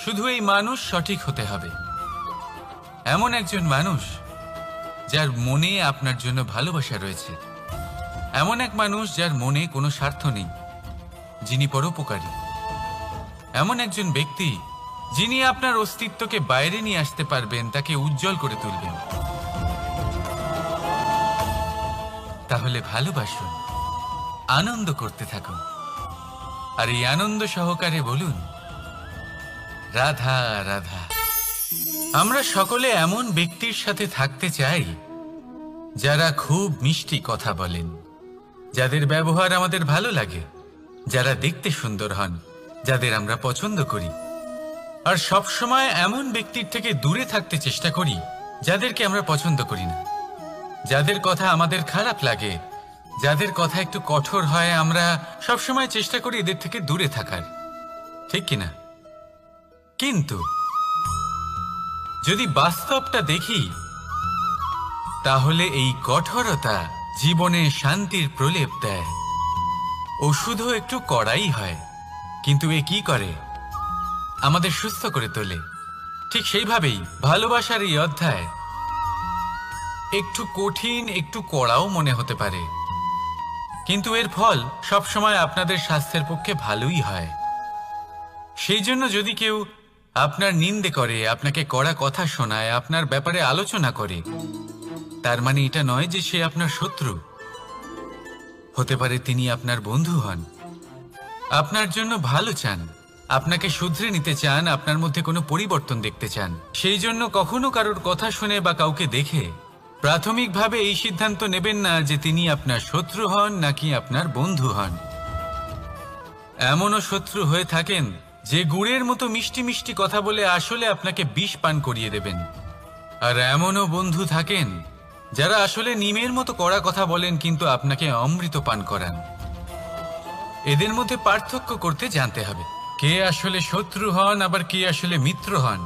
শুধু এই মানুষ সঠিক হতে হবে, এমন একজন মানুষ যার মনে আপনার জন্য ভালোবাসা রয়েছে, এমন এক মানুষ যার মনে কোনো স্বার্থ নেই, যিনি পরোপকারী, এমন একজন ব্যক্তি যিনি আপনার অস্তিত্বকে বাইরে নিয়ে আসতে পারবেন, তাকে উজ্জ্বল করে তুলবেন। তাহলে ভালোবাসুন, আনন্দ করতে থাকুন, আর এই আনন্দ সহকারে বলুন, রাধা রাধা। আমরা সকলে এমন ব্যক্তির সাথে থাকতে চাই যারা খুব মিষ্টি কথা বলেন, যাদের ব্যবহার আমাদের ভালো লাগে, যারা দেখতে সুন্দর হন, যাদের আমরা পছন্দ করি। আর সব সময় এমন ব্যক্তির থেকে দূরে থাকতে চেষ্টা করি যাদেরকে আমরা পছন্দ করি না, যাদের কথা আমাদের খারাপ লাগে, যাদের কথা একটু কঠোর হয়। আমরা সব সময় চেষ্টা করি এদের থেকে দূরে থাকার, ঠিক কিনা? কিন্তু যদি বাস্তবটা দেখি, তাহলে এই কঠোরতা জীবনে শান্তির প্রলেপ দেয়। ওষুধও একটু কড়াই হয়, কিন্তু এ কি করে? আমাদের সুস্থ করে তোলে। ঠিক সেইভাবেই ভালোবাসার এই অধ্যায় একটু কঠিন, একটু কড়াও মনে হতে পারে, কিন্তু এর ফল সবসময় আপনাদের স্বাস্থ্যের পক্ষে ভালোই হয়। সেই জন্য যদি কেউ আপনার নিন্দে করে, আপনাকে কড়া কথা শোনায়, আপনার ব্যাপারে আলোচনা করে, তার মানে এটা নয় যে সে আপনার শত্রু। হতে পারে তিনি আপনার বন্ধু হন, আপনার জন্য ভালো চান, আপনাকে শুধরে নিতে চান, আপনার মধ্যে কোনো পরিবর্তন দেখতে চান। সেই জন্য কখনো কারোর কথা শুনে বা কাউকে দেখে প্রাথমিকভাবে এই সিদ্ধান্ত নেবেন না যে তিনি আপনার শত্রু হন নাকি আপনার বন্ধু হন। এমনও শত্রু হয়ে থাকেন যে গুড়ের মতো মিষ্টি মিষ্টি কথা বলে আসলে আপনাকে বিষ পান করিয়ে দেবেন। আর এমনও বন্ধু থাকেন যারা আসলে নিমের মতো কড়া কথা বলেন, কিন্তু আপনাকে অমৃত পান করান। এদের মধ্যে পার্থক্য করতে জানতে হবে, কে আসলে শত্রু হন আবার কে আসলে মিত্র হন।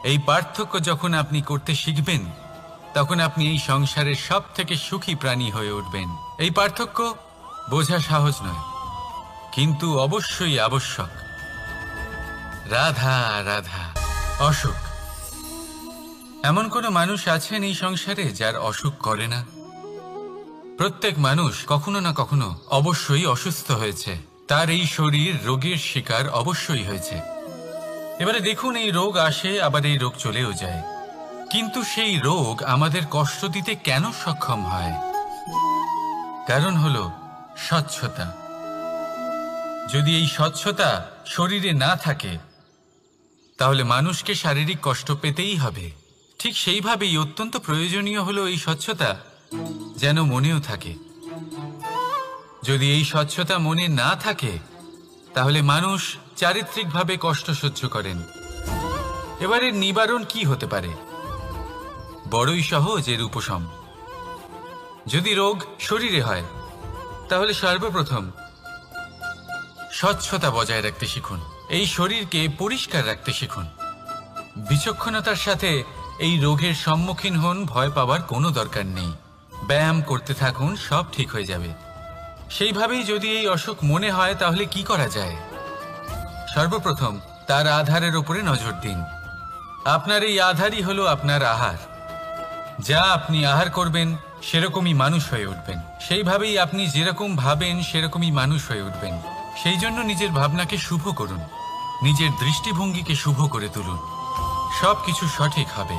এই পার্থক্য যখন আপনি করতে শিখবেন, তখন আপনি এই সংসারের সব থেকে সুখী প্রাণী হয়ে উঠবেন। এই পার্থক্য বোঝা সহজ নয়, কিন্তু অবশ্যই আবশ্যক। রাধা রাধা। অসুখ। এমন কোনো মানুষ আছেন এই সংসারে যার অসুখ করে না? প্রত্যেক মানুষ কখনো না কখনো অবশ্যই অসুস্থ হয়েছে, তার এই শরীর রোগের শিকার অবশ্যই হয়েছে। এবারে দেখুন, এই রোগ আসে, আবার এই রোগ চলেও যায়, কিন্তু সেই রোগ আমাদের কষ্ট দিতে কেন সক্ষম হয়? কারণ হলো স্বচ্ছতা। যদি এই স্বচ্ছতা শরীরে না থাকে, তাহলে মানুষকে শারীরিক কষ্ট পেতেই হবে। ঠিক সেইভাবেই অত্যন্ত প্রয়োজনীয় হলো এই স্বচ্ছতা যেন মনেও থাকে। যদি এই স্বচ্ছতা মনে না থাকে, তাহলে মানুষ চারিত্রিকভাবে কষ্ট সহ্য করেন। এবারে নিবারণ কি হতে পারে? বড়ই সহজ এর উপশম। যদি রোগ শরীরে হয়, তাহলে সর্বপ্রথম স্বচ্ছতা বজায় রাখতে শিখুন। এই শরীরকে পরিষ্কার রাখতে শিখুন। বিচক্ষণতার সাথে এই রোগের সম্মুখীন হন। ভয় পাওয়ার কোনো দরকার নেই। ব্যায়াম করতে থাকুন, সব ঠিক হয়ে যাবে। সেইভাবেই যদি এই অসুখ মনে হয়, তাহলে কি করা যায়? সর্বপ্রথম তার আধারের উপরে নজর দিন। আপনার এই আধারই হলো আপনার আহার। যা আপনি আহার করবেন, সেরকমই মানুষ হয়ে উঠবেন। সেইভাবেই আপনি যেরকম ভাবেন, সেরকমই মানুষ হয়ে উঠবেন। সেই জন্য নিজের ভাবনাকে শুভ করুন, নিজের দৃষ্টিভঙ্গিকে শুভ করে তুলুন। সব কিছু সঠিক হবে।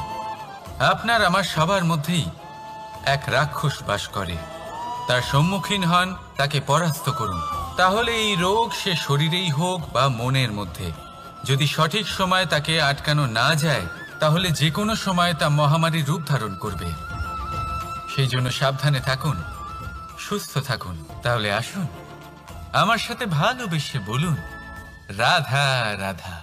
আপনার আমার সবার মধ্যেই এক রাক্ষস বাস করে। তার সম্মুখীন হন, তাকে পরাস্ত করুন। তাহলে এই রোগ সে শরীরেই হোক বা মনের মধ্যে, যদি সঠিক সময় তাকে আটকানো না যায়, তাহলে যে কোনো সময় তা মহামারীর রূপ ধারণ করবে। সেই জন্য সাবধানে থাকুন, সুস্থ থাকুন। তাহলে আসুন, আমার সাথে ভালোবেসে বলুন, রাধা রাধা।